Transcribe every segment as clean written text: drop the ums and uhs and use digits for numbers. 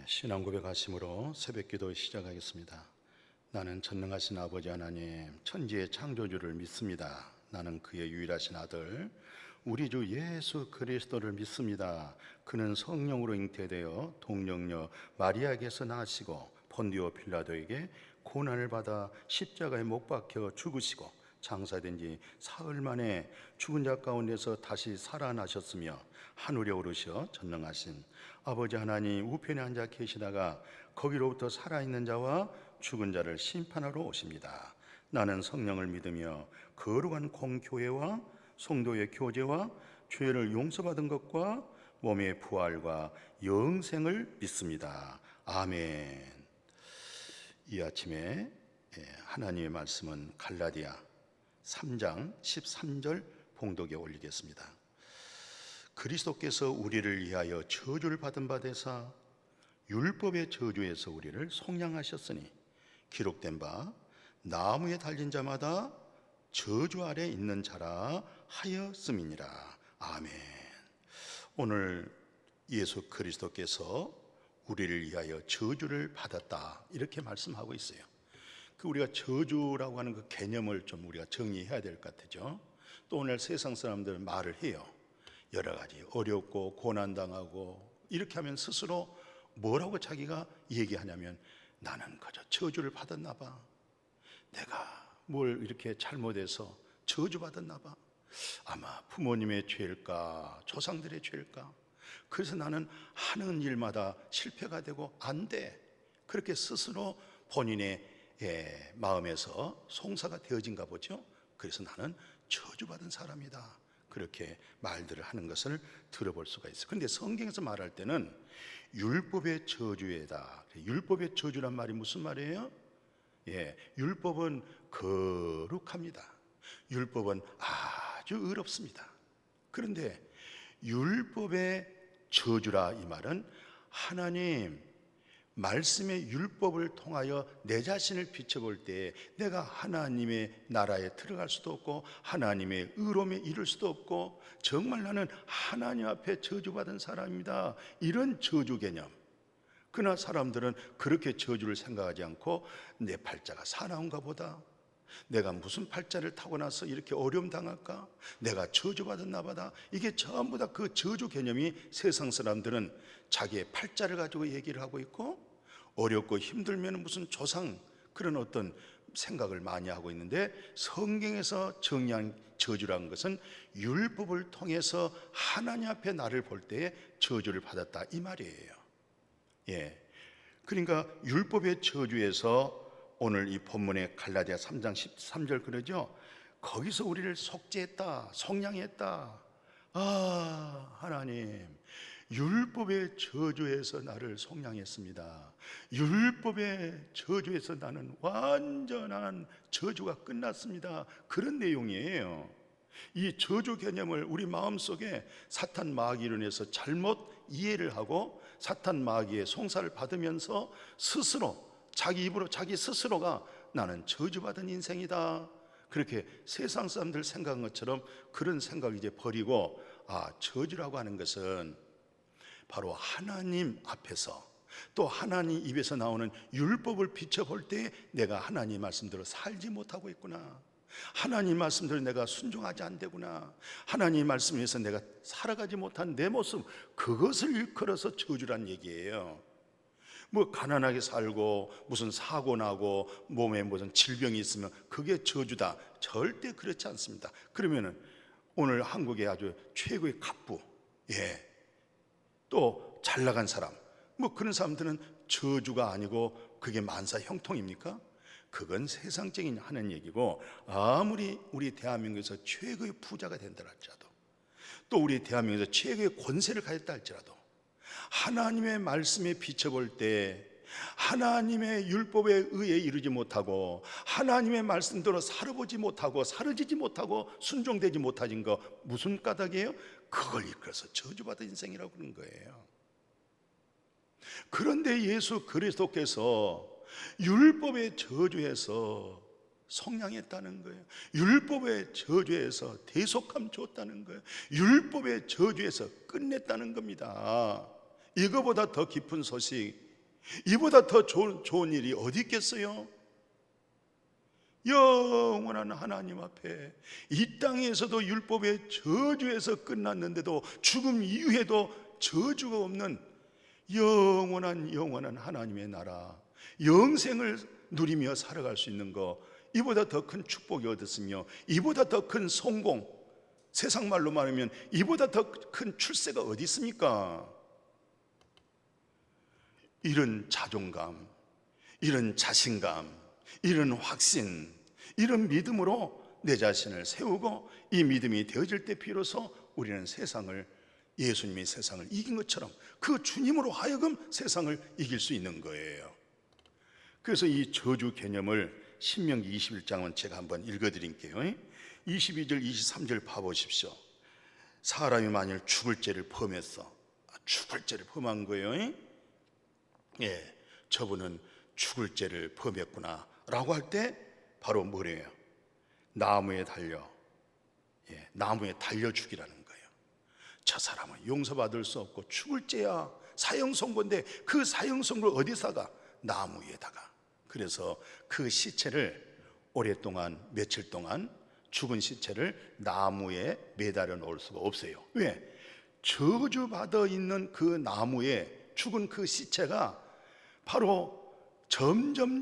신앙 고백하심으로 새벽기도 시작하겠습니다. 나는 전능하신 아버지 하나님 천지의 창조주를 믿습니다. 나는 그의 유일하신 아들 우리 주 예수 그리스도를 믿습니다. 그는 성령으로 잉태되어 동정녀 마리아에게서 나시고 본디오 빌라도에게 고난을 받아 십자가에 못 박혀 죽으시고 장사된 지 사흘 만에 죽은 자 가운데서 다시 살아나셨으며 하늘에 오르셔 전능하신 아버지 하나님 우편에 앉아 계시다가 거기로부터 살아있는 자와 죽은 자를 심판하러 오십니다. 나는 성령을 믿으며 거룩한 공교회와 성도의 교제와 죄를 용서받은 것과 몸의 부활과 영생을 믿습니다. 아멘. 이 아침에 하나님의 말씀은 갈라디아 3장 13절 봉독에 올리겠습니다. 그리스도께서 우리를 위하여 저주를 받은 바 되사 율법의 저주에서 우리를 속량하셨으니 기록된 바 나무에 달린 자마다 저주 아래 있는 자라 하였음이니라. 아멘. 오늘 예수 그리스도께서 우리를 위하여 저주를 받았다 이렇게 말씀하고 있어요. 우리가 저주라고 하는 그 개념을 좀 우리가 정의해야 될 것 같죠. 또 오늘 세상 사람들 말을 해요. 여러 가지 어렵고 고난당하고 이렇게 하면 스스로 뭐라고 자기가 얘기하냐면 나는 그저 저주를 받았나 봐. 내가 뭘 이렇게 잘못해서 저주받았나 봐. 아마 부모님의 죄일까 조상들의 죄일까. 그래서 나는 하는 일마다 실패가 되고 안 돼. 그렇게 스스로 본인의 마음에서 송사가 되어진가 보죠. 그래서 나는 저주받은 사람이다. 그렇게 말들을 하는 것을 들어볼 수가 있어요. 그런데 성경에서 말할 때는 율법의 저주에다. 율법의 저주란 말이 무슨 말이에요? 율법은 거룩합니다. 율법은 아주 의롭습니다. 그런데 율법의 저주라 이 말은 하나님 말씀의 율법을 통하여 내 자신을 비춰볼 때 내가 하나님의 나라에 들어갈 수도 없고 하나님의 의로움에 이를 수도 없고 정말 나는 하나님 앞에 저주받은 사람입니다. 이런 저주 개념. 그러나 사람들은 그렇게 저주를 생각하지 않고 내 팔자가 사나운가 보다. 내가 무슨 팔자를 타고 나서 이렇게 어려움 당할까? 내가 저주받았나 보다. 이게 전부 다 그 저주 개념이 세상 사람들은 자기의 팔자를 가지고 얘기를 하고 있고 어렵고 힘들면 무슨 조상 그런 어떤 생각을 많이 하고 있는데 성경에서 정의한 저주라는 것은 율법을 통해서 하나님 앞에 나를 볼 때에 저주를 받았다 이 말이에요. 그러니까 율법의 저주에서 오늘 이 본문의 갈라디아 3장 13절 그러죠. 거기서 우리를 속죄했다, 속량했다. 아, 하나님 율법의 저주에서 나를 속량했습니다. 율법의 저주에서 나는 완전한 저주가 끝났습니다. 그런 내용이에요. 이 저주 개념을 우리 마음속에 사탄 마귀로 인해서 잘못 이해를 하고 사탄 마귀의 송사를 받으면서 스스로 자기 입으로 자기 스스로가 나는 저주받은 인생이다. 그렇게 세상 사람들 생각한 것처럼 그런 생각을 이제 버리고 저주라고 하는 것은 바로 하나님 앞에서 또 하나님 입에서 나오는 율법을 비춰볼 때 내가 하나님 말씀대로 살지 못하고 있구나. 하나님 말씀대로 내가 순종하지 않되구나. 하나님 말씀에서 내가 살아가지 못한 내 모습 그것을 일컬어서 저주란 얘기예요. 뭐 가난하게 살고 무슨 사고 나고 몸에 무슨 질병이 있으면 그게 저주다. 절대 그렇지 않습니다. 그러면은 오늘 한국의 아주 최고의 갑부 또 잘 나간 사람 뭐 그런 사람들은 저주가 아니고 그게 만사 형통입니까? 그건 세상적인 하는 얘기고 아무리 우리 대한민국에서 최고의 부자가 된다 할지라도 또 우리 대한민국에서 최고의 권세를 가졌다 할지라도 하나님의 말씀에 비춰볼 때 하나님의 율법에 의해 이루지 못하고 하나님의 말씀대로 살아보지 못하고 사라지지 못하고 순종되지 못하진 거 무슨 까닭이에요? 그걸 이끌어서 저주받은 인생이라고 그러는 거예요. 그런데 예수 그리스도께서 율법의 저주에서 속량했다는 거예요. 율법의 저주에서 대속함 줬다는 거예요. 율법의 저주에서 끝냈다는 겁니다. 이거보다 더 깊은 소식 이보다 더 좋은 일이 어디 있겠어요? 영원한 하나님 앞에 이 땅에서도 율법의 저주에서 끝났는데도 죽음 이후에도 저주가 없는 영원한 하나님의 나라, 영생을 누리며 살아갈 수 있는 거, 이보다 더 큰 축복이 어딨으며 이보다 더 큰 성공, 세상 말로 말하면 이보다 더 큰 출세가 어디 있습니까? 이런 자존감, 이런 자신감, 이런 확신, 이런 믿음으로 내 자신을 세우고 이 믿음이 되어질 때 비로소 우리는 예수님이 세상을 이긴 것처럼 그 주님으로 하여금 세상을 이길 수 있는 거예요. 그래서 이 저주 개념을 신명기 21장은 제가 한번 읽어드릴게요. 22절 23절 봐보십시오. 사람이 만일 죽을 죄를 범했어, 죽을 죄를 범한 거예요. 저분은 죽을 죄를 범했구나 라고 할 때 바로 뭐래요? 나무에 달려 죽이라는 거예요. 저 사람은 용서받을 수 없고 죽을 죄야, 사형선고인데 그 사형선고를 어디다가? 나무 위에다가. 그래서 그 시체를 오랫동안, 며칠 동안 죽은 시체를 나무에 매달아 놓을 수가 없어요. 왜? 저주받아 있는 그 나무에 죽은 그 시체가 바로 점점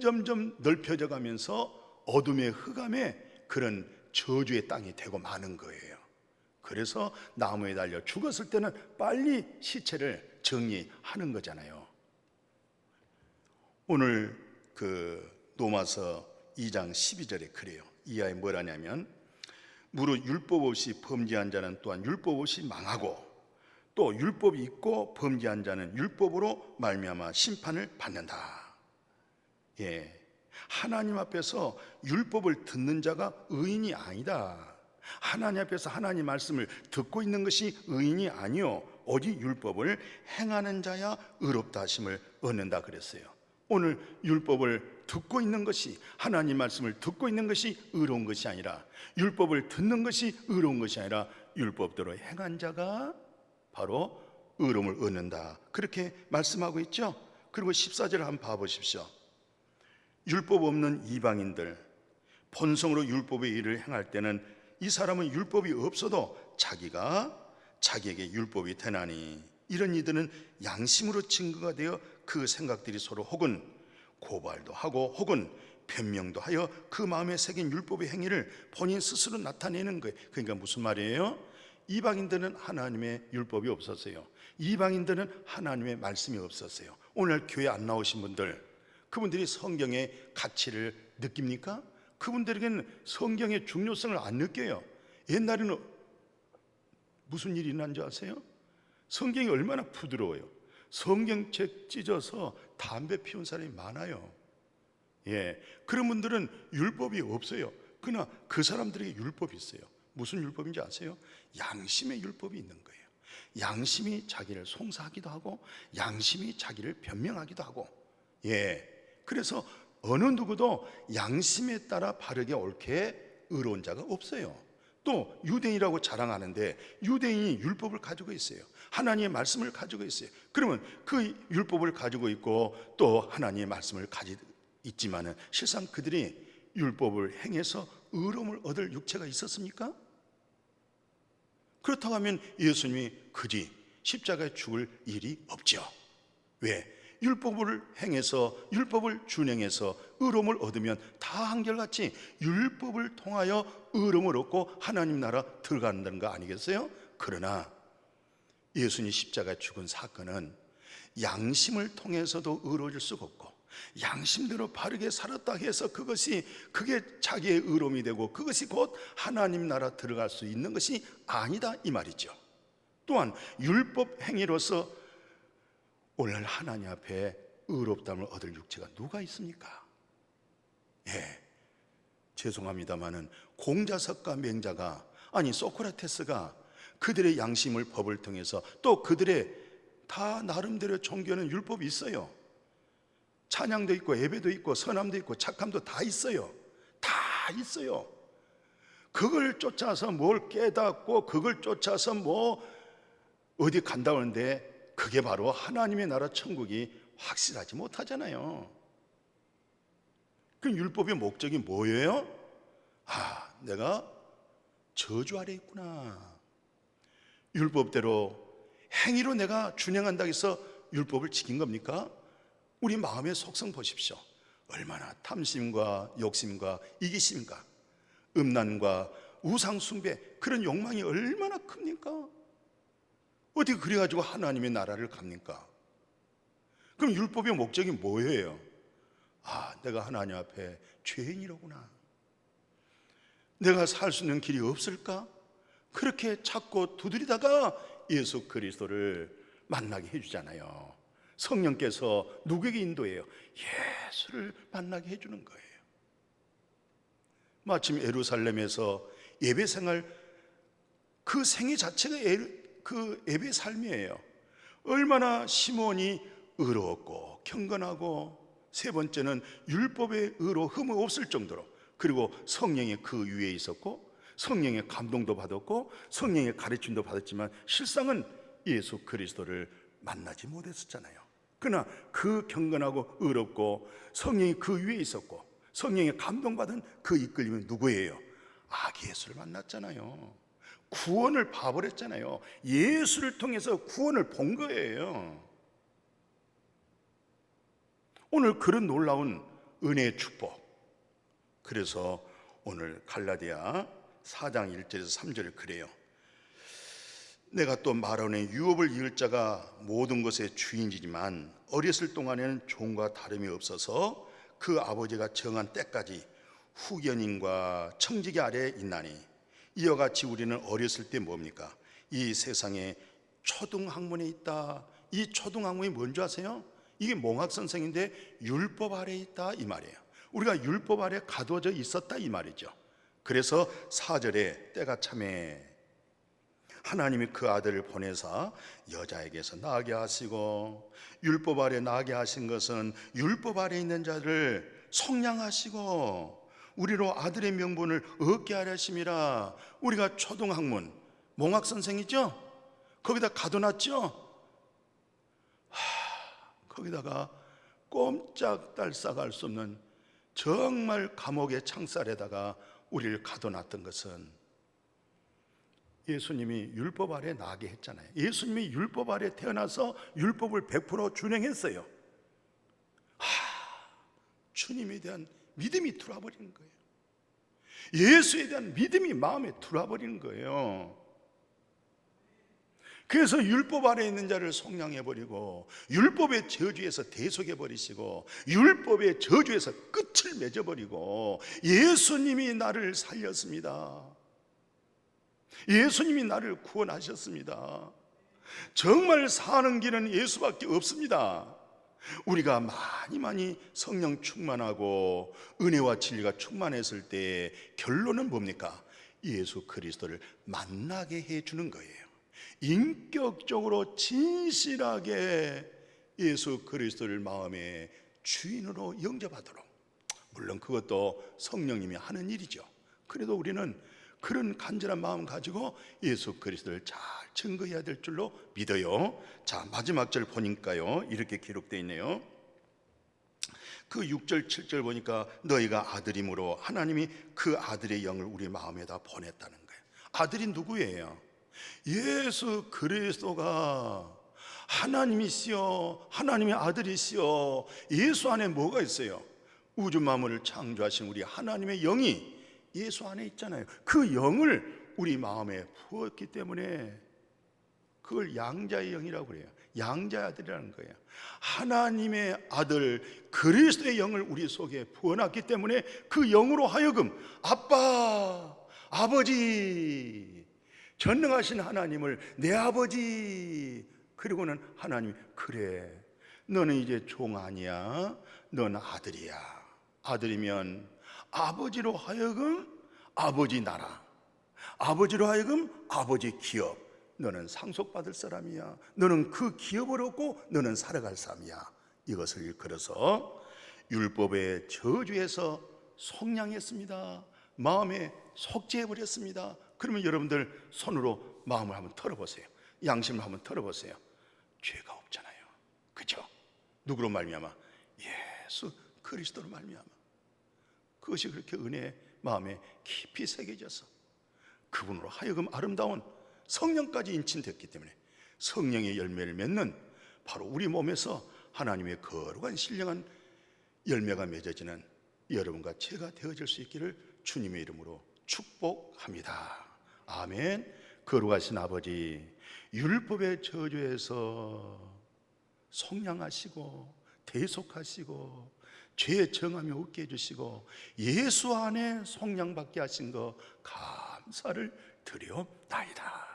넓혀져 가면서 어둠의 흑암에 그런 저주의 땅이 되고 마는 거예요. 그래서 나무에 달려 죽었을 때는 빨리 시체를 정리하는 거잖아요. 오늘 그 로마서 2장 12절에 그래요. 이하에 뭐라냐면 무릇 율법 없이 범죄한 자는 또한 율법 없이 망하고 또 율법이 있고 범죄한 자는 율법으로 말미암아 심판을 받는다. 하나님 앞에서 율법을 듣는 자가 의인이 아니다. 하나님 앞에서 하나님 말씀을 듣고 있는 것이 의인이 아니요 오직 율법을 행하는 자야 의롭다 하심을 얻는다 그랬어요. 오늘 율법을 듣고 있는 것이, 하나님 말씀을 듣고 있는 것이 의로운 것이 아니라, 율법을 듣는 것이 의로운 것이 아니라 율법대로 행한 자가 바로 의로움을 얻는다, 그렇게 말씀하고 있죠. 그리고 14절을 한번 봐보십시오. 율법 없는 이방인들, 본성으로 율법의 일을 행할 때는 이 사람은 율법이 없어도 자기에게 율법이 되나니 이런 이들은 양심으로 증거가 되어 그 생각들이 서로 혹은 고발도 하고 혹은 변명도 하여 그 마음에 새긴 율법의 행위를 본인 스스로 나타내는 거예요. 그러니까 무슨 말이에요? 이방인들은 하나님의 율법이 없었어요. 이방인들은 하나님의 말씀이 없었어요. 오늘 교회 안 나오신 분들, 그분들이 성경의 가치를 느낍니까? 그분들에게는 성경의 중요성을 안 느껴요. 옛날에는 무슨 일이 일어난 줄 아세요? 성경이 얼마나 부드러워요. 성경책 찢어서 담배 피운 사람이 많아요. 그런 분들은 율법이 없어요. 그러나 그 사람들에게 율법이 있어요. 무슨 율법인지 아세요? 양심의 율법이 있는 거예요. 양심이 자기를 송사하기도 하고 양심이 자기를 변명하기도 하고. 그래서 어느 누구도 양심에 따라 바르게 옳게 의로운 자가 없어요. 또 유대인이라고 자랑하는데 유대인이 율법을 가지고 있어요. 하나님의 말씀을 가지고 있어요. 그러면 그 율법을 가지고 있고 또 하나님의 말씀을 가지고 있지만은 실상 그들이 율법을 행해서 의로움을 얻을 육체가 있었습니까? 그렇다고 하면 예수님이 그지 십자가에 죽을 일이 없죠. 왜? 율법을 행해서, 율법을 준행해서 의로움을 얻으면 다 한결같이 율법을 통하여 의로움을 얻고 하나님 나라 들어간다는 거 아니겠어요? 그러나 예수님 십자가에 죽은 사건은 양심을 통해서도 의로워질 수가 없고 양심대로 바르게 살았다 해서 그게 자기의 의로움이 되고 그것이 곧 하나님 나라 들어갈 수 있는 것이 아니다 이 말이죠. 또한 율법 행위로서 오늘 하나님 앞에 의롭다함을 얻을 육체가 누가 있습니까? 죄송합니다마는 공자석과 맹자가, 아니 소크라테스가 그들의 양심을 법을 통해서 또 그들의 다 나름대로 종교는 율법이 있어요. 찬양도 있고 예배도 있고 선함도 있고 착함도 다 있어요. 다 있어요. 그걸 쫓아서 뭘 깨닫고 그걸 쫓아서 뭐 어디 간다고 하는데 그게 바로 하나님의 나라 천국이 확실하지 못하잖아요. 그럼 율법의 목적이 뭐예요? 내가 저주 아래 있구나. 율법대로 행위로 내가 준행한다고 해서 율법을 지킨 겁니까? 우리 마음의 속성 보십시오. 얼마나 탐심과 욕심과 이기심과 음란과 우상숭배, 그런 욕망이 얼마나 큽니까? 어떻게 그래가지고 하나님의 나라를 갑니까? 그럼 율법의 목적이 뭐예요? 내가 하나님 앞에 죄인이로구나, 내가 살 수 있는 길이 없을까? 그렇게 찾고 두드리다가 예수 그리스도를 만나게 해주잖아요. 성령께서 누구에게 인도해요? 예수를 만나게 해주는 거예요. 마침 예루살렘에서 예배 생활, 그 생애 자체가 그 예배 삶이에요. 얼마나 시몬이 의로웠고 경건하고, 세 번째는 율법의 의로 흠이 없을 정도로, 그리고 성령이 그 위에 있었고 성령의 감동도 받았고 성령의 가르침도 받았지만 실상은 예수 그리스도를 만나지 못했었잖아요. 그러나 그 경건하고 의롭고 성령이 그 위에 있었고 성령의 감동받은 그 이끌림은 누구예요? 예수를 만났잖아요. 구원을 봐버렸잖아요. 예수를 통해서 구원을 본 거예요. 오늘 그런 놀라운 은혜의 축복, 그래서 오늘 갈라디아 4장 1절에서 3절을 그래요. 내가 또 말하는 유업을 이을 자가 모든 것의 주인이지만 어렸을 동안에는 종과 다름이 없어서 그 아버지가 정한 때까지 후견인과 청지기 아래에 있나니, 이와 같이 우리는 어렸을 때 뭡니까? 이 세상에 초등학문에 있다. 이 초등학문이 뭔지 아세요? 이게 몽학선생인데 율법 아래에 있다 이 말이에요. 우리가 율법 아래 가둬져 있었다 이 말이죠. 그래서 4절에 때가 참에 하나님이 그 아들을 보내사 여자에게서 나게 하시고, 율법 아래 나게 하신 것은 율법 아래 있는 자를 속량하시고 우리로 아들의 명분을 얻게 하려 하심이라. 우리가 초등학문 몽학선생이죠? 거기다 가둬놨죠? 거기다가 꼼짝달싹 할 수 없는 정말 감옥의 창살에다가 우리를 가둬놨던 것은 예수님이 율법 아래 나게 했잖아요. 예수님이 율법 아래 태어나서 율법을 100% 준행했어요. 주님에 대한 믿음이 들어와버리는 거예요. 예수에 대한 믿음이 마음에 들어와버리는 거예요. 그래서 율법 아래 있는 자를 속량해버리고 율법의 저주에서 대속해버리시고 율법의 저주에서 끝을 맺어버리고 예수님이 나를 살렸습니다. 예수님이 나를 구원하셨습니다. 정말 사는 길은 예수밖에 없습니다. 우리가 많이 성령 충만하고 은혜와 진리가 충만했을 때 결론은 뭡니까? 예수 그리스도를 만나게 해주는 거예요. 인격적으로 진실하게 예수 그리스도를 마음의 주인으로 영접하도록, 물론 그것도 성령님이 하는 일이죠. 그래도 우리는 그런 간절한 마음 가지고 예수 그리스도를 잘 증거해야 될 줄로 믿어요. 자, 마지막 절 보니까요 이렇게 기록되어 있네요. 그 6절 7절 보니까 너희가 아들임으로 하나님이 그 아들의 영을 우리 마음에다 보냈다는 거예요. 아들이 누구예요? 예수 그리스도가 하나님이시여 하나님의 아들이시여. 예수 안에 뭐가 있어요? 우주 만물을 창조하신 우리 하나님의 영이 예수 안에 있잖아요. 그 영을 우리 마음에 부었기 때문에 그걸 양자의 영이라고 그래요. 양자의 아들이라는 거예요. 하나님의 아들 그리스도의 영을 우리 속에 부어놨기 때문에 그 영으로 하여금 아빠, 아버지, 전능하신 하나님을 내 아버지, 그리고는 하나님이 그래 너는 이제 종 아니야, 넌 아들이야. 아들이면 아버지로 하여금 아버지 나라, 아버지로 하여금 아버지 기업, 너는 상속받을 사람이야. 너는 그 기업을 얻고 너는 살아갈 사람이야. 이것을 일컬어서 율법의 저주에서 속량했습니다. 마음에 속죄해버렸습니다. 그러면 여러분들 손으로 마음을 한번 털어보세요. 양심을 한번 털어보세요. 죄가 없잖아요. 그죠? 누구로 말미암아? 예수 그리스도로 말미암아. 그것이 그렇게 은혜의 마음에 깊이 새겨져서 그분으로 하여금 아름다운 성령까지 인친됐기 때문에 성령의 열매를 맺는 바로 우리 몸에서 하나님의 거룩한 신령한 열매가 맺어지는 여러분과 제가 되어질 수 있기를 주님의 이름으로 축복합니다. 아멘. 거룩하신 아버지, 율법의 저주에서 속량하시고 대속하시고 죄의 정함이 없게 해주시고 예수 안에 속량받게 하신 거 감사를 드려옵나이다.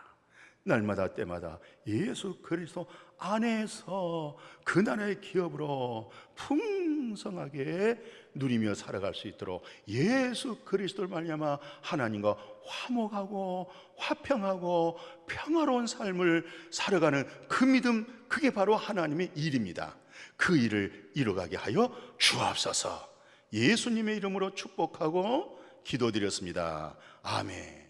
날마다 때마다 예수 그리스도 안에서 그 나라의 기업으로 풍성하게 누리며 살아갈 수 있도록 예수 그리스도를 말미암아 하나님과 화목하고 화평하고 평화로운 삶을 살아가는 그 믿음, 그게 바로 하나님의 일입니다. 그 일을 이루어가게 하여 주옵소서. 예수님의 이름으로 축복하고 기도드렸습니다. 아멘.